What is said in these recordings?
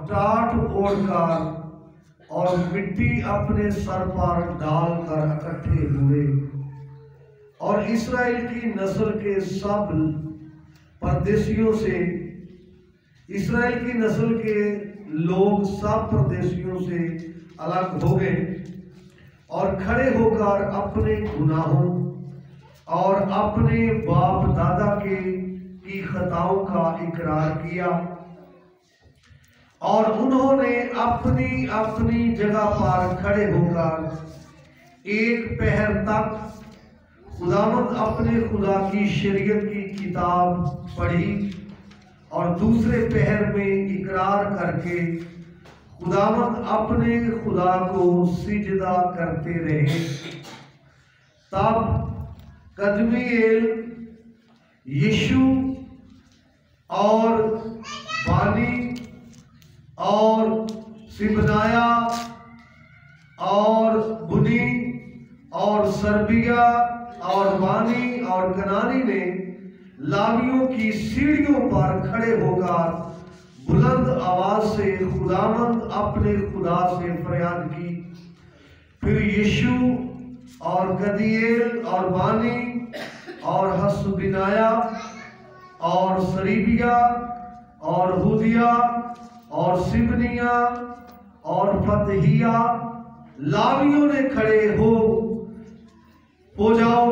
टाट ओढ़कर और मिट्टी अपने सर पर डालकर इकट्ठे हुए, और इस्राएल की नस्ल के सब परदेशियों से, इस्राएल की नस्ल के लोग सब परदेशियों से अलग हो गए और खड़े होकर अपने गुनाहों और अपने बाप दादा की खताओं का इकरार किया, और उन्होंने अपनी अपनी जगह पर खड़े होकर एक पहर तक खुदावंद अपने खुदा की शरीयत की किताब पढ़ी, और दूसरे पहर में इकरार करके खुदावंद अपने खुदा को सिजदा करते रहे। तब कदमीएल, यीशु और बानी और सिबनाया और बुनी और सरबिया और बानी और कनानी ने लावियों की सीढ़ियों पर खड़े होकर बुलंद आवाज से खुदावंद अपने खुदा से फरियाद की। फिर यीशु और कदीएल और बानी और हसबिनाया और सरीबिया और हुदिया और सिबनिया और फतहिया लावियों ने खड़े हो जाओ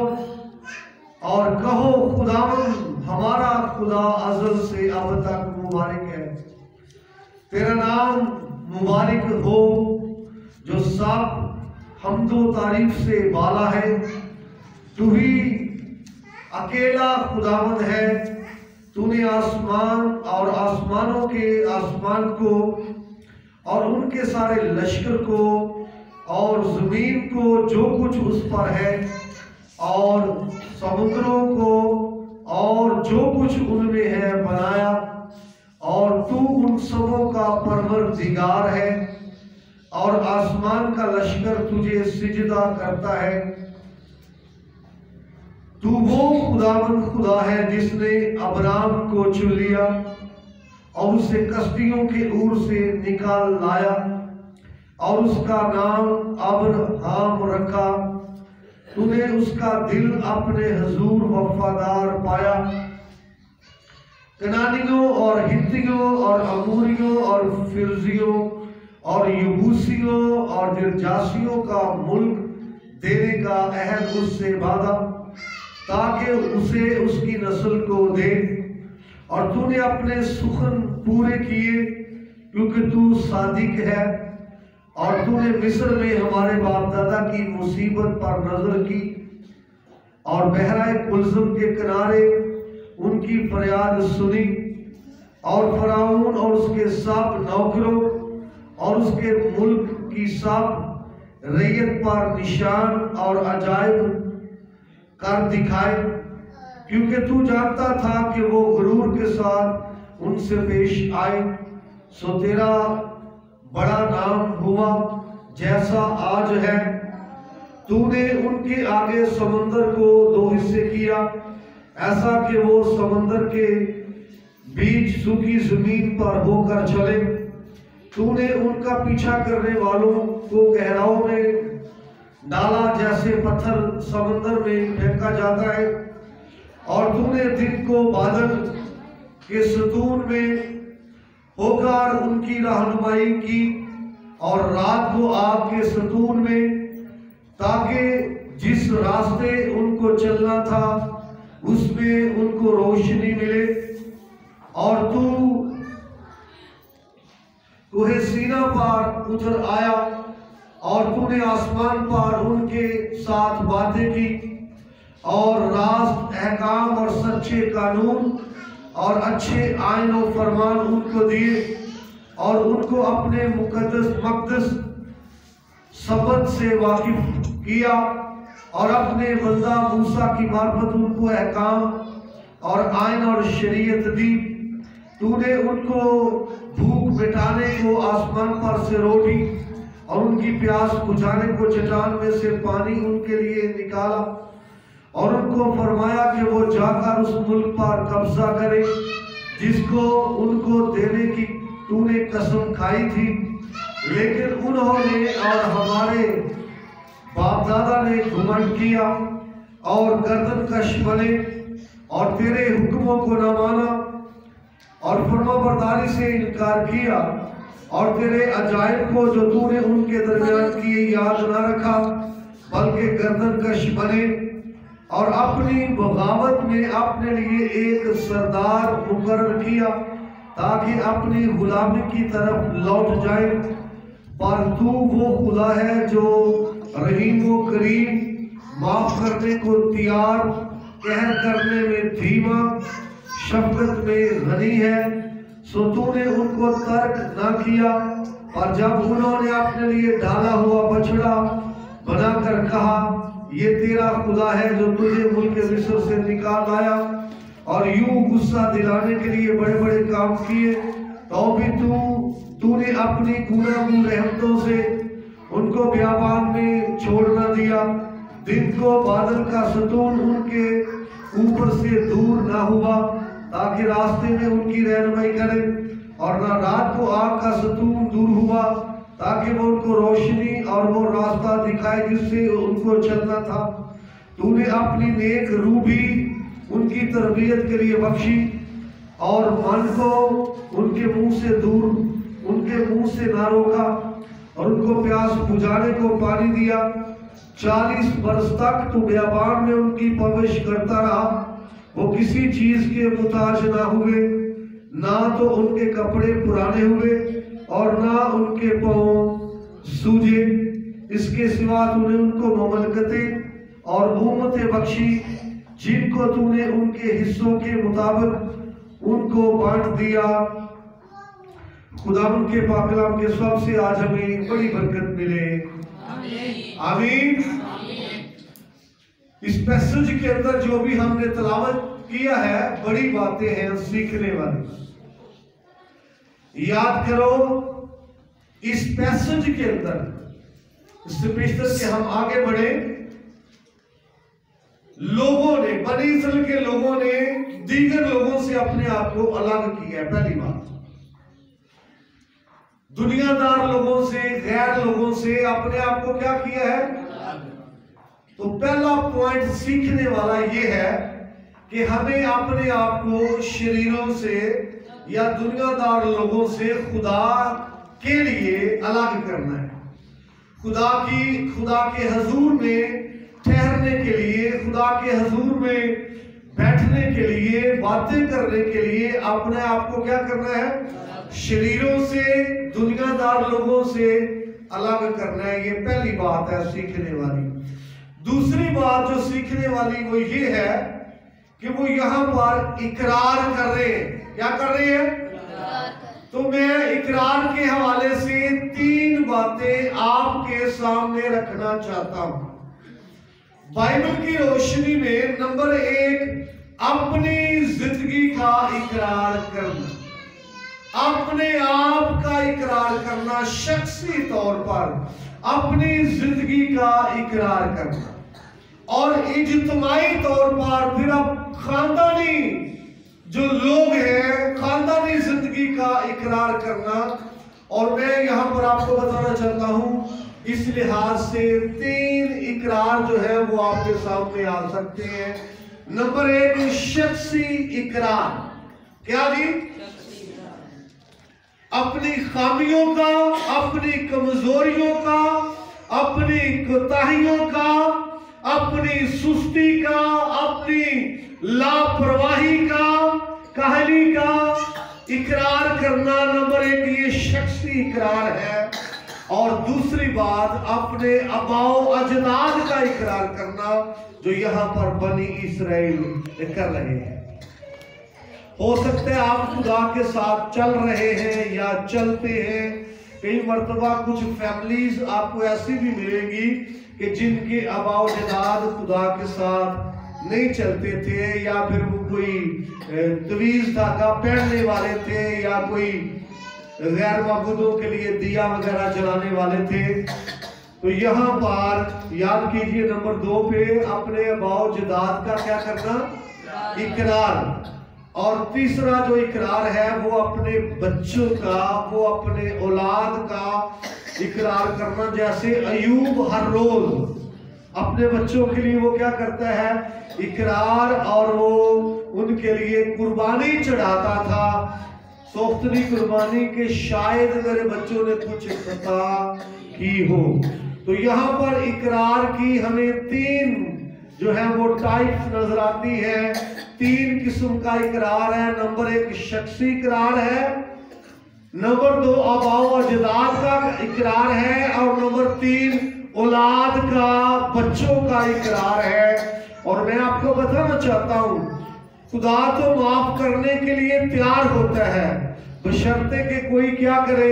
और कहो, खुदावंद हमारा खुदा अज़ल से अब तक मुबारक है, तेरा नाम मुबारक हो जो सब हम्दो तारीफ से बाला है। तू ही अकेला खुदावंद है। तूने आसमान और आसमानों के आसमान को और उनके सारे लश्कर को और जमीन को जो कुछ उस पर है और समुद्रों को और जो कुछ उनमें है बनाया, और तू उन सबों का परवरदिगार है, और आसमान का लश्कर तुझे सिजदा करता है। तू वो खुदावंद खुदा है जिसने अब्राम को चुन लिया और उसे कश्तियों के ऊर से निकाल लाया और उसका नाम अब्राहम रखा। तूने उसका दिल अपने हुजूर वफादार पाया। कनानियों और हित्तियों और अमूरियों और फिरजियों और यबूसियों और गिरजासियों का मुल्क देने का अहद उससे बांधा ताकि उसे उसकी नस्ल को दे, और तूने अपने सुखन पूरे किए क्योंकि तू सादिक है, और तूने मिस्र में हमारे बाप दादा की मुसीबत पर नजर की और बहराए कुलजुम के किनारे उनकी फरियाद सुनी, और फराऊन और उसके सब नौकरों और उसके मुल्क की सब रैयत पर निशान और अजायब कर दिखाए, क्योंकि तू जानता था कि वो गुरूर के साथ उनसे पेश आए। सो तेरा बड़ा नाम हुआ जैसा आज है। तूने उनके आगे समंदर को दो हिस्से किया, ऐसा कि वो समंदर के बीच सूखी जमीन पर होकर चले। तूने उनका पीछा करने वालों को गहराओं में डाला जैसे पत्थर समंदर में फेंका जाता है, और तूने दिन को बादल के सतून में होकर उनकी रहनुमाई की और रात को आग के सतून में, ताकि जिस रास्ते उनको चलना था उसमें उनको रोशनी मिले। और तू कोहे सीना पर उतर आया और तूने आसमान पर उनके साथ बातें की और रास्त अहकाम और सच्चे कानून और अच्छे आइन और फरमान उनको दिए, और उनको अपने मकदस सबत से वाकिफ किया, और अपने बंदा मूसा की मार्फत उनको अहकाम और आइन और शरीयत दी। तूने उनको भूख मिटाने को आसमान पर से रोटी और उनकी प्यास बुझाने को चट्टान में से पानी उनके लिए निकाला, और उनको फरमाया कि वो जाकर उस मुल्क पर कब्जा करे जिसको उनको देने की तूने कसम खाई थी, लेकिन उन्होंने और हमारे बाप दादा ने घमंड किया और गर्दनकश बने और तेरे हुक्मों को न माना और फरमाबरदारी से इनकार किया और तेरे अजायब को जो तूने उनके दरमियान किए याद न रखा, बल्कि गर्दनकश बने और अपनी बगावत में अपने लिए एक सरदार मुकर्रर किया ताकि अपनी गुलामी की तरफ लौट जाए। पर तू वो खुदा है जो रहीम व करीम, माफ करने को तैयार, कहर करने में धीमा, शफकत में गनी है। सो तूने उनको तर्क ना किया, पर जब उन्होंने अपने लिए डाला हुआ बछड़ा बनाकर कहा ये तेरा खुदा है जो तुझे मुल्क मिस्र से निकाल लाया, और यूं गुस्सा दिलाने के लिए बड़े बड़े काम किए, तो भी तूने अपनी गुनाह रहमतों से उनको बियाबान में छोड़ न दिया। दिन को बादल का सतून उनके ऊपर से दूर ना हुआ ताकि रास्ते में उनकी रहनुमाई करे, और न रात को आग का सतून दूर हुआ ताकि वो उनको रोशनी और वो रास्ता दिखाए जिससे उनको चलना था। तूने अपनी नेक रूह भी उनकी तरबियत के लिए बख्शी और मन को उनके मुंह से ना रोका और उनको प्यास बुझाने को पानी दिया। 40 बरस तक तू बियाबान में उनकी परवरिश करता रहा, वो किसी चीज के मुताज ना हुए, ना तो उनके कपड़े पुराने हुए और ना उनके पांव सूजे। इसके सिवा तूने उनको ममलकतें और उम्मतें बख्शी जिनको तूने उनके हिस्सों के मुताबिक उनको बांट दिया। खुदा उनके पाकलाम के सबसे आज हमें बड़ी बरकत मिले, आमीन। इस पैसेज के अंदर जो भी हमने तलावत किया है, बड़ी बातें हैं सीखने वाली। याद करो, इस पैसेज के अंदर इससे पेशतर के हम आगे बढ़े, लोगों ने, बनी इस्राएल के लोगों ने दीगर लोगों से अपने आप को अलग किया है। पहली बात, दुनियादार लोगों से, गैर लोगों से अपने आप को क्या किया है। तो पहला पॉइंट सीखने वाला यह है कि हमें अपने आप को शरीरों से या दुनियादार लोगों से खुदा के लिए अलग करना है। खुदा के हजूर में ठहरने के लिए, खुदा के हजूर में बैठने के लिए, बातें करने के लिए अपने आप को क्या करना है, शरीरों से, दुनियादार लोगों से अलग करना है। ये पहली बात है सीखने वाली। दूसरी बात जो सीखने वाली वो ये है कि वो यहां पर इकरार कर रहे हैं। क्या कर रहे हैं? तो मैं इकरार के हवाले से 3 बातें आपके सामने रखना चाहता हूं बाइबल की रोशनी में। नंबर 1, अपनी जिंदगी का इकरार करना, अपने आप का इकरार करना, शख्सी तौर पर अपनी जिंदगी का इकरार करना, और इज्तिमाई तौर पर फिर अब खानदानी जो लोग हैं, खानदानी जिंदगी का इकरार करना। और मैं यहां पर आपको बताना चाहता हूं, इस लिहाज से 3 इकरार जो है वो आपके सामने आ सकते हैं। नंबर 1, शख्सी इकरार। क्या जी? अपनी खामियों का, अपनी कमजोरियों का, अपनी कोताहियों का, अपनी सुस्ती का, अपनी लापरवाही का, काहली का इकरार करना। नंबर 1 ये शख्सी इकरार है। और दूसरी बात, अपने अबाओ अजदाद का इकरार करना, जो यहां पर बनी इस्राएल कर रहे हैं। हो सकता है आप खुदा के साथ चल रहे हैं या चलते हैं। कई मर्तबा कुछ फैमिलीज आपको ऐसी भी मिलेगी कि जिनके अबाओ अजदाद खुदा के साथ नहीं चलते थे, या फिर वो कोई तवीज धागा पहनने वाले थे, या कोई गैर माबूदों के लिए दिया वगैरह जलाने वाले थे। तो यहाँ पर याद कीजिए, नंबर 2 पे अपने अबाओ अजदाद का क्या करना, इकरार। और तीसरा जो इकरार है वो अपने बच्चों का, वो अपने औलाद का इकरार करना। जैसे अयूब हर रोज अपने बच्चों के लिए वो क्या करता है, इकरार, और वो उनके लिए कुर्बानी चढ़ाता था। सोख्तनी कुर्बानी के शायद मेरे बच्चों ने कुछ खता की हो। तो यहाँ पर इकरार की हमें 3 जो है वो टाइप्स नजर आती है। 3 किस्म का इकरार है। नंबर 1 शख्सी इकरार है, नंबर 2 आबाओ अजदाद का इकरार है, और नंबर 3 औलाद का, बच्चों का इकरार है। और मैं आपको बताना चाहता हूं, खुदा तो माफ करने के लिए तैयार होता है, बशर्ते कि कोई क्या करे,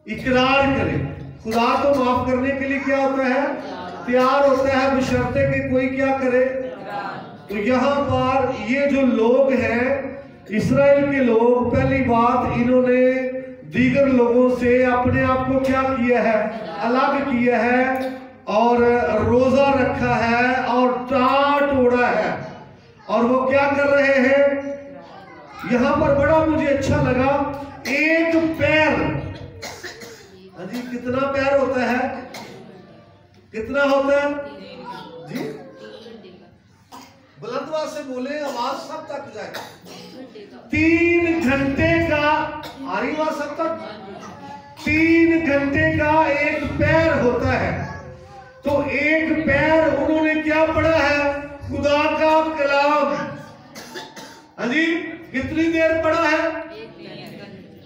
इकरार करे। खुदा तो माफ करने के लिए क्या होता है, तैयार होता है, बशर्ते कि कोई क्या करे। तो यहाँ पर ये जो लोग हैं, इस्राएल के लोग, पहली बात इन्होंने दीगर लोगों से अपने आप को क्या किया है, अलग किया है, और रोजा रखा है और टाट ओढ़ा है। और वो क्या कर रहे हैं, यहाँ पर बड़ा मुझे अच्छा लगा, एक पैर, जी कितना पैर होता है, कितना होता है जी, बुलंद आवाज से बोले, आवाज सब तक जाए। 3 घंटे का, आ रही आवाज सब तक, 3 घंटे का एक पैर होता है। तो एक पैर उन्होंने क्या पढ़ा है, खुदा का कलाम। हाँ जी, कितनी देर पढ़ा है,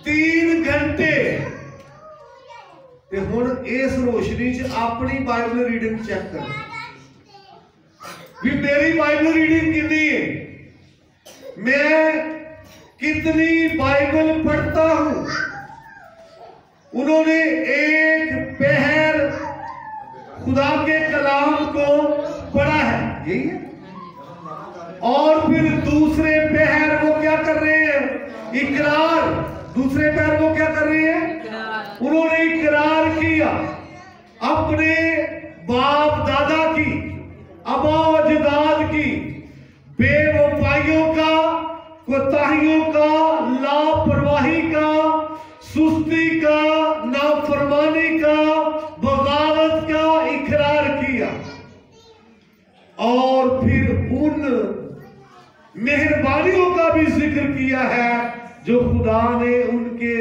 3 घंटे। हुण इस रोशनी च अपनी बाइबल रीडिंग चेक करो भी मेरी बाइबल रीडिंग कितनी है, मैं कितनी बाइबल पढ़ता हूं। उन्होंने एक पहर खुदा के कलाम को पढ़ा है, यही है। और फिर दूसरे पहर वो क्या कर रहे हैं, इकरार। दूसरे पहर वो क्या कर रहे हैं, उन्होंने इकरार किया अपने बाप दादा की, आबाओ अजदाद की बेवफाइयों का, कोताहियों का, लापरवाही का, सुस्ती का, नाफरमानी का, बगावत का इकरार किया। और फिर उन मेहरबानियों का भी जिक्र किया है जो खुदा ने उनके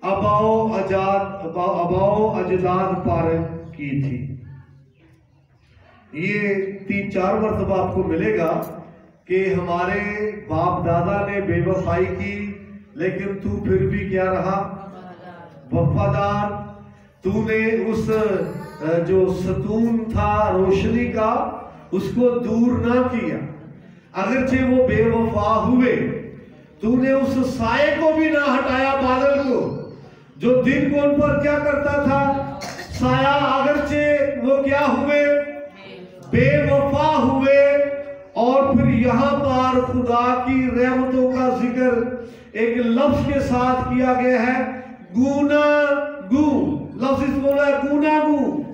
आबाओ अजदाद पर की थी। ये 3-4 मरतबा आपको मिलेगा कि हमारे बाप दादा ने बेवफाई की, लेकिन तू फिर भी क्या रहा, वफादार। तूने उस जो सतून था रोशनी का, उसको दूर ना किया। अगरचे वो बेवफा हुए, तूने उस साये को भी ना हटाया, बादल को, जो दिन को उन पर क्या करता था, साया। अगरचे वो क्या हुए, बेवफा हुए। और फिर यहाँ पर खुदा की रहमतों का जिक्र एक लफ्ज के साथ किया गया है, गूनागू। लफ्ज इस बोला है गूनागू,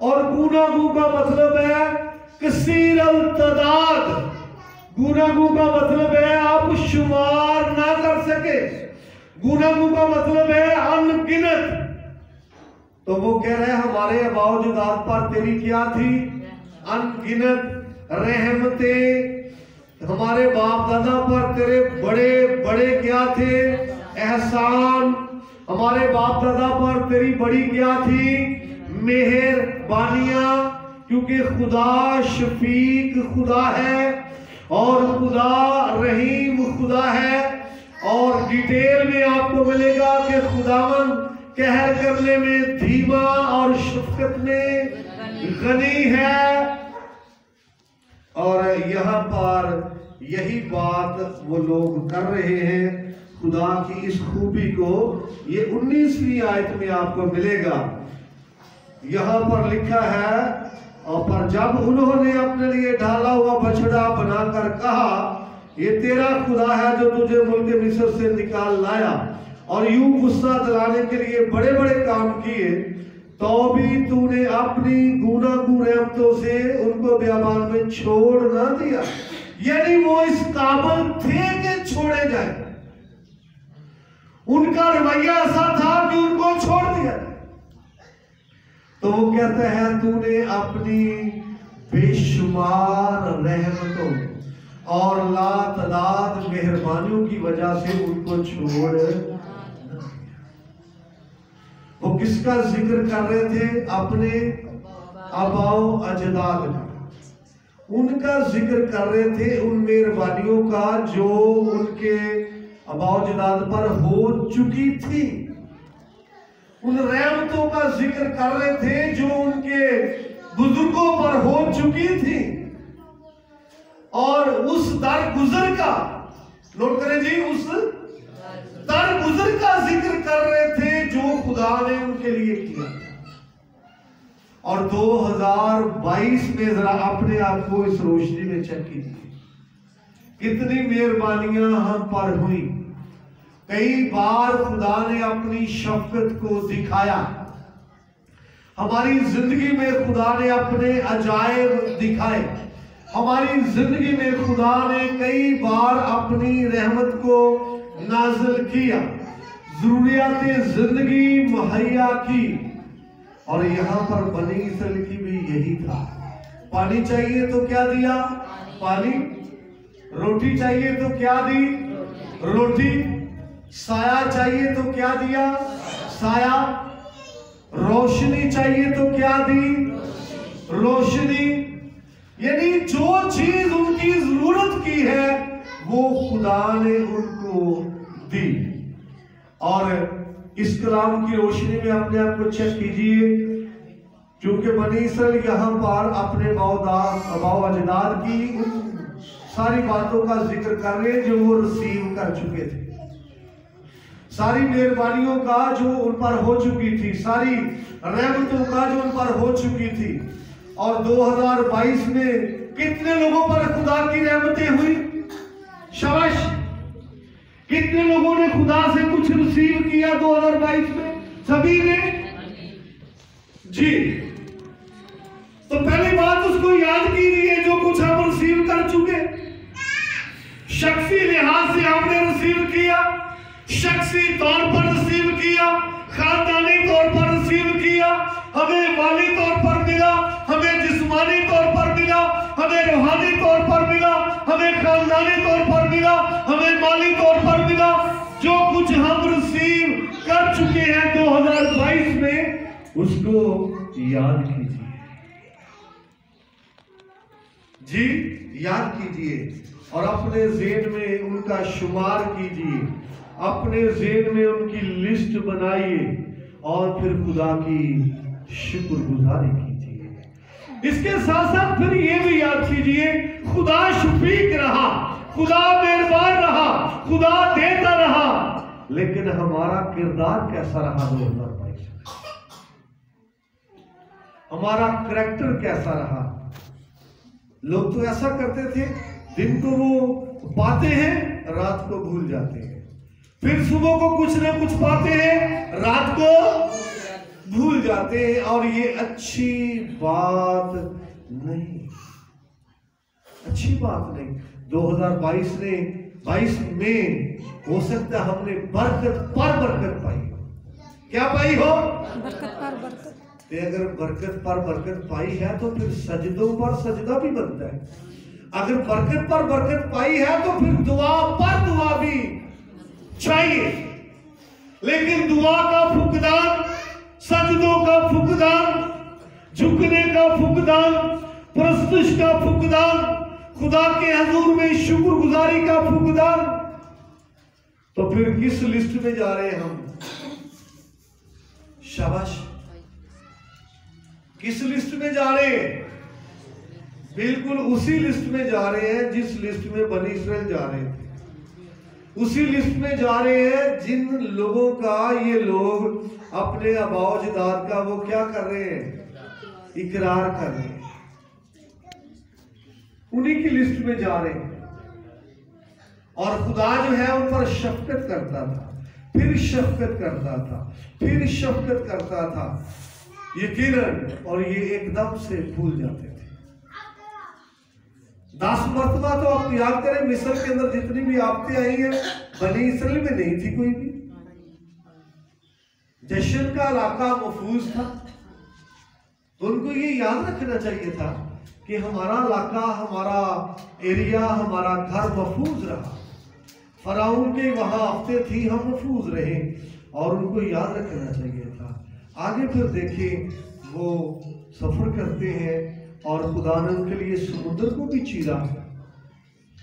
और गूनागू का मतलब है कसीर अल तदाद। गूनागू का मतलब है आप शुमार ना कर सके, गूनागू का मतलब है अनगिनत। तो वो कह रहे हैं हमारे आबाओ अजदाद पर तेरी क्या थी, अनगिनत रहमतें। हमारे बाप दादा पर तेरे बड़े बड़े क्या थे, एहसान। हमारे बाप दादा पर तेरी बड़ी क्या थी, मेहरबानियां। क्योंकि खुदा शफीक खुदा है और खुदा रहीम खुदा है। और डिटेल में आपको मिलेगा कि खुदावन कहर करने में धीमा और शफकत में गनी है। और यहाँ पर यही बात वो लोग कर रहे हैं, खुदा की इस खूबी को ये 19वीं आयत में आपको मिलेगा। यहाँ पर लिखा है, और पर जब उन्होंने अपने लिए ढाला हुआ बछड़ा बनाकर कहा, ये तेरा खुदा है जो तुझे मुल्क मिस्र से निकाल लाया, और यूं गुस्सा दिलाने के लिए बड़े बड़े काम किए, तो भी तूने अपनी गूनागू रहमतों से उनको बियाबान में छोड़ ना दिया। यानी वो इस काबिल थे कि छोड़े जाए। उनका रवैया ऐसा था कि उनको छोड़ दिया। तो वो कहते हैं तूने अपनी बेशुमार रहमतों और लातदाद मेहरबानियों की वजह से उनको छोड़। वो किसका जिक्र कर रहे थे? अपने आबाओ अजदाद का। उनका जिक्र कर रहे थे उन मेहरबानियों का जो उनके आबाओ अजदाद पर हो चुकी थी। उन रहमतों का जिक्र कर रहे थे जो उनके बुजुर्गों पर हो चुकी थी। और उस दरगुजर का, नोट करें जी, उस दरगुजर का जिक्र कर रहे थे जो खुदा ने उनके लिए किया। और 2022 में जरा अपने आप को इस रोशनी में चेक कीजिए, कितनी मेहरबानियां हम पर हुई। कई बार खुदा ने अपनी शफकत को दिखाया। हमारी जिंदगी में खुदा ने अपने अजायब दिखाए। हमारी जिंदगी में खुदा ने कई बार अपनी रहमत को नाज़िल किया, जरूरियात जिंदगी मुहैया की। और यहाँ पर बनी इसराइल की भी यही था। पानी चाहिए तो क्या दिया? पानी। रोटी चाहिए तो क्या दी? रोटी। साया चाहिए तो क्या दिया? साया। रोशनी चाहिए तो क्या दी? रोशनी। यानी जो चीज उनकी जरूरत की है वो खुदा ने उनको दी। और इस कलाम की रोशनी में अपने आप को चेक कीजिए, क्योंकि बनी इसराइल यहाँ पर अपने आबाओ अजदाद की उन सारी बातों का जिक्र कर रहे हैं जो वो रिसीव कर चुके थे, सारी मेहरबानियों का जो उन पर हो चुकी थी, सारी रहमतों का जो उन पर हो चुकी थी। और 2022 में कितने लोगों पर खुदा की रहमतें हुई? शाबाश। कितने लोगों ने खुदा से कुछ रिसीव किया 2022 में? सभी ने जी। तो पहली बात उसको याद कीजिए जो कुछ हम रिसीव कर चुके। शख्सी लिहाज से हमने रिसीव किया, शख्सी तौर पर रिसीव किया, खानदानी तौर पर रिसीव किया, हमें माली तौर पर मिला, हमें जिस्मानी तौर पर मिला, हमें रूहानी तौर पर मिला, हमें खानदानी तौर पर मिला, हमें माली तौर पर मिला। जो कुछ हम रिसीव कर चुके हैं 2022 में, उसको याद कीजिए जी, याद कीजिए और अपने ज़हन में उनका शुमार कीजिए, अपने ज़हन में उनकी लिस्ट बनाइए और फिर खुदा की शुक्रगुजारी कीजिए। इसके साथ साथ फिर ये भी याद कीजिए, खुदा शफीक रहा, खुदा मेहरबान रहा, खुदा देता रहा, लेकिन हमारा किरदार कैसा रहा 2022? हमारा करैक्टर कैसा रहा? लोग तो ऐसा करते थे, दिन को वो पाते हैं, रात को भूल जाते हैं, फिर सुबह को कुछ ना कुछ पाते हैं, रात को भूल जाते हैं। और ये अच्छी बात नहीं, अच्छी बात नहीं। 2022 में हो सकता है हमने बरकत पर बरकत पाई। क्या पाई हो? बरकत पर बरकत। अगर बरकत पर बरकत पाई है तो फिर सजदों पर सजदा भी बनता है। अगर बरकत पर बरकत पाई है तो फिर दुआ पर दुआ भी चाहिए। लेकिन दुआ का फुकदान, सजदों का फुकदान, झुकने का फुकदान, प्रस्तुश का फुकदान, खुदा के हजूर में शुक्रगुजारी का फुकदान, तो फिर किस लिस्ट में जा रहे हैं हम? शाबाश, किस लिस्ट में जा रहे हैं? बिल्कुल उसी लिस्ट में जा रहे हैं जिस लिस्ट में बनी इसराइल जा रहे थे। उसी लिस्ट में जा रहे हैं जिन लोगों का ये लोग अपने आबाओ अजदाद का वो क्या कर रहे हैं? इकरार कर रहे हैं। उन्हीं की लिस्ट में जा रहे हैं। और खुदा जो है उन पर शफकत करता था, फिर शफकत करता था, फिर शफकत करता था, यकीनन, और ये एकदम से भूल जाते थे। 10 मरतबा तो आप याद करें, मिस्र के अंदर जितनी भी आफतें आई हैं बनी इसराइल में नहीं थी कोई भी। जशन का इलाका महफूज था, तो उनको ये याद रखना चाहिए था कि हमारा इलाका, हमारा एरिया, हमारा घर महफूज रहा। फराउन के वहां आफतें थी, हम महफूज रहे, और उनको याद रखना चाहिए था। आगे फिर देखें, वो सफर करते हैं और खुदा ने उनके लिए समुद्र को भी चीरा,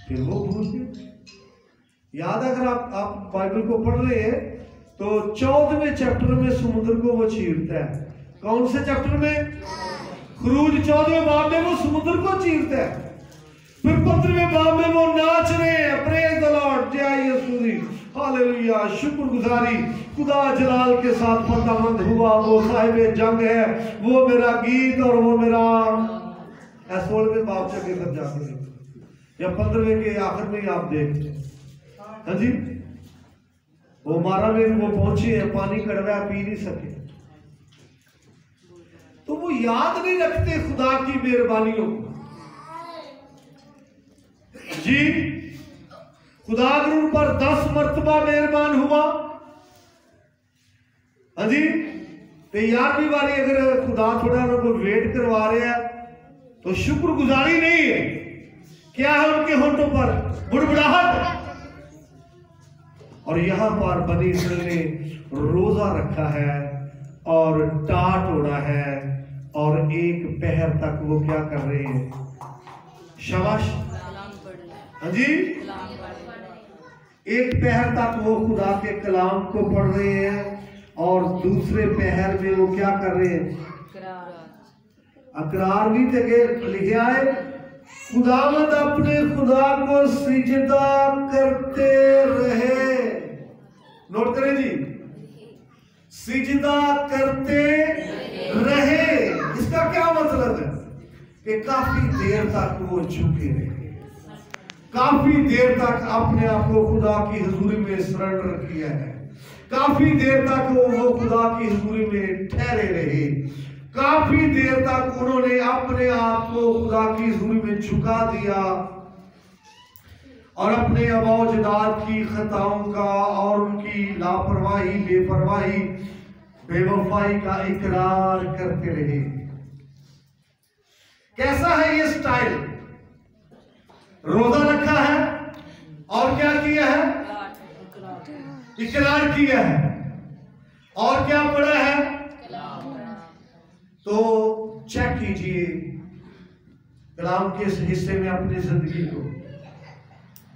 फिर वो भूल गए। याद है, अगर आप बाइबल को पढ़ रहे हैं तो 14वें चैप्टर में समुद्र को वो चीरता है। कौन से चैप्टर में? खरूज 14वें बाब में वो समुद्र को चीरता है। फिर 15वें बाब में वो नाच रहे हैं, प्रेज द लॉर्ड, जय यीशु, हालेलुया, शुक्रगुजारी, खुदा जलाल के साथ फतहमंद हुआ, वो साहिब जंग है, वो मेरा गीत और वो मेरा। 16वें बाब से तक जाते या 15वें के आखिर में आप देखते हैं, हाँ जी, वो मारा में वो पहुंचे हैं, पानी कड़वा पी नहीं सके। तो वो याद नहीं रखते खुदा की मेहरबानियों को जी। खुदा अगर उन पर 10 मरतबा मेहरबान हुआ, हाँ जी, तो 11वीं बारी अगर खुदा थोड़ा उनको वेट करवा रहे हैं तो शुक्रगुजारी नहीं है, क्या है उनके होठों पर? बुड़बुड़ाहट। और यहां पर बनी इसराइल ने रोजा रखा है और टाट ओढ़ा है, और एक पहर तक वो क्या कर रहे हैं? शाबाश, हाँ जी, एक पहर तक वो खुदा के कलाम को पढ़ रहे हैं, और दूसरे पहर में वो क्या कर रहे हैं? अकरार भी जगह लिखा है, खुदावंद अपने खुदा को सिजदा करते रहे। नोट करें जी, सिजदा करते रहे। इसका क्या मतलब है? कि काफी देर तक वो झुके रहे, काफी देर तक अपने आप को खुदा की हुजूरी में सरेंडर किया है, काफी देर तक वो खुदा की हुजूरी में ठहरे रहे, काफी देर तक उन्होंने अपने आप को खुदा की हुजूरी में झुका दिया, और अपने अबौजदाद की खताओं का और उनकी लापरवाही, बेपरवाही, बेवफाई का इकरार करते रहे। कैसा है ये स्टाइल? रोजा रखा है और क्या किया है? इकरार किया है, और क्या पढ़ा है? तो चेक कीजिए कलाम के इस हिस्से में अपनी जिंदगी को।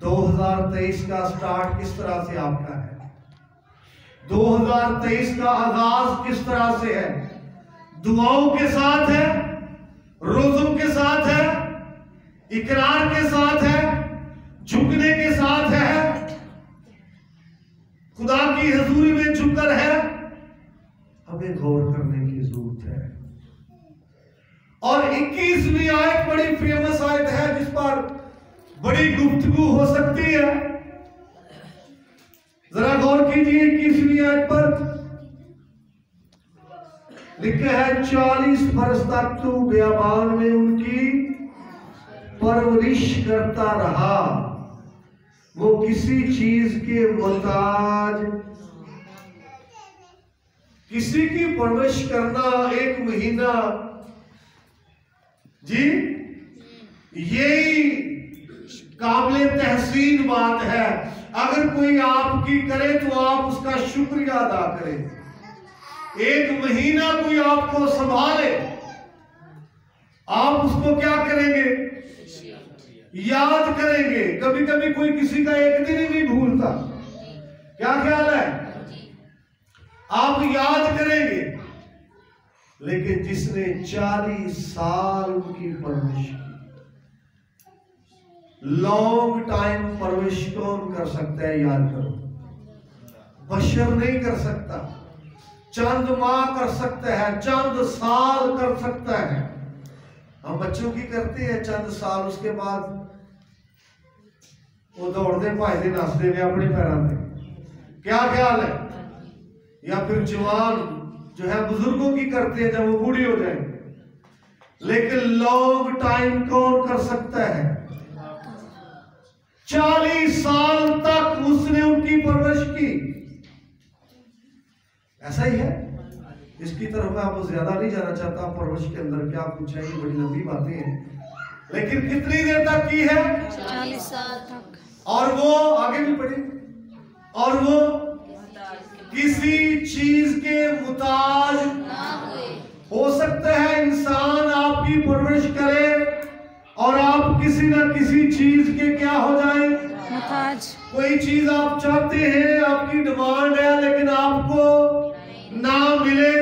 2023 का स्टार्ट किस तरह से आपका है? 2023 का आगाज किस तरह से है? दुआओं के साथ है, रोजों के साथ है, इकरार के साथ है, झुकने के साथ है, खुदा की हुजूरी में झुककर है? हमें गौर करने की जरूरत है। और 21वीं आयत बड़ी फेमस आयत है जिस पर बड़ी गुफ्तगू हो सकती है। जरा गौर कीजिए 21वीं आयत पर लिखा है, 40 बरस तक तू बियाबान में उनकी परवरिश करता रहा, वो किसी चीज के मोहताज। किसी की परवरिश करना 1 महीना जी, यही काबिल तहसीन बात है। अगर कोई आपकी करे तो आप उसका शुक्रिया अदा करें। 1 महीना कोई आपको संभाले, आप उसको क्या करेंगे? याद करेंगे। कभी कभी कोई किसी का 1 दिन ही नहीं भूलता, क्या ख्याल है? आप याद करेंगे। लेकिन जिसने 40 साल उनकी परवरिश की, लॉन्ग टाइम परवरिश कौन कर सकता है? याद करो, बशर नहीं कर सकता। चंद माह कर सकता है, चंद साल कर सकता है। हम बच्चों की करते हैं चंद साल, उसके बाद वो दौड़ते भाजते नसते हुए अपने पैरों में, क्या ख्याल है? या फिर जवान जो है बुजुर्गों की करते हैं जब वो बूढ़े हो जाएंगे। लेकिन लॉन्ग टाइम कौन कर सकता है? 40 साल तक उसने उनकी परवरिश की। ऐसा ही है। इसकी तरफ मैं आपको ज्यादा नहीं जाना चाहता, परवरिश के अंदर क्या कुछ है, ये बड़ी लंबी बातें हैं, लेकिन कितनी देर तक की है? 40 साल तक। और वो आगे भी पढ़े, और वो किसी चीज के मुताज ना हुए। हो सकता है इंसान आपकी परवरिश करे और आप किसी ना किसी चीज के क्या हो जाए? मुताज। कोई चीज आप चाहते हैं, आपकी डिमांड है, लेकिन आपको ना मिले।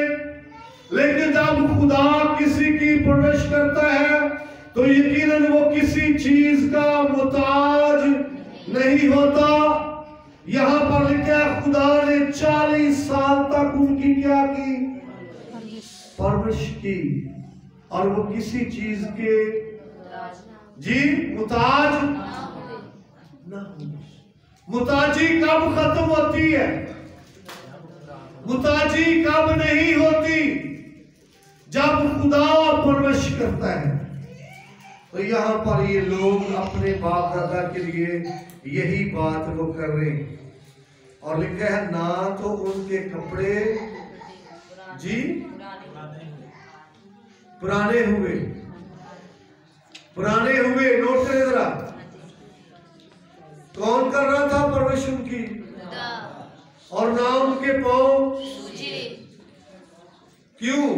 लेकिन जब खुदा किसी की परवरिश करता है तो यकीनन वो किसी चीज का मुताज नहीं होता। यहां पर लिखा है खुदा ने 40 साल तक उनकी क्या की? परवरिश की, और वो किसी चीज के जी मुताज ना हो। मुताजी कब खत्म होती है? मुताजी कब नहीं होती? जब खुदा परवरिश करता है। तो यहाँ पर ये लोग अपने बाप दादा के लिए यही बात वो कर रहे हैं, और लिखा है ना तो उनके कपड़े जी पुराने हुए। पुराने हुए, नोट करें जरा, कौन कर रहा था परवरिश उनकी? और ना उनके पांव सूजे। क्यों?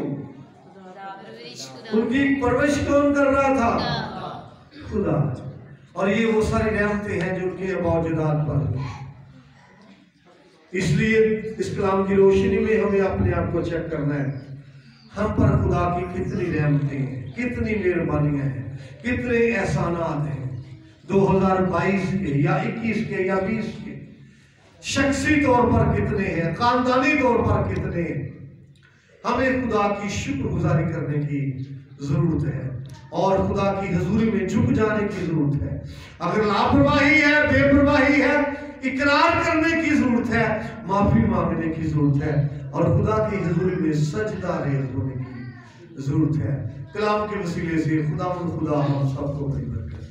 उनकी परवरिश कौन कर रहा था? खुदा। और ये वो सारी रहमतें हैं जो उनके मौजूदात पर। इसलिए इस कलाम की रोशनी में हमें अपने आप को चेक करना है, हम पर खुदा की कितनी रहमतें हैं, कितनी मेहरबानियां हैं, कितने एहसानात हैं 2022 के या 21 के या 20 के। शख्सी तौर पर कितने हैं, खानदानी तौर पर कितने हैं। हमें खुदा की शुक्रगुजारी करने की जरूरत है और खुदा की हजूरी में झुक जाने की जरूरत है। अगर लापरवाही है, बेपरवाही है, इकरार करने की जरूरत है, माफी मांगने की जरूरत है, और खुदा की हजूरी में सजदा रेज़ होने की जरूरत है। कलाम के वसीले से खुदा हम सबको बड़ी बरकत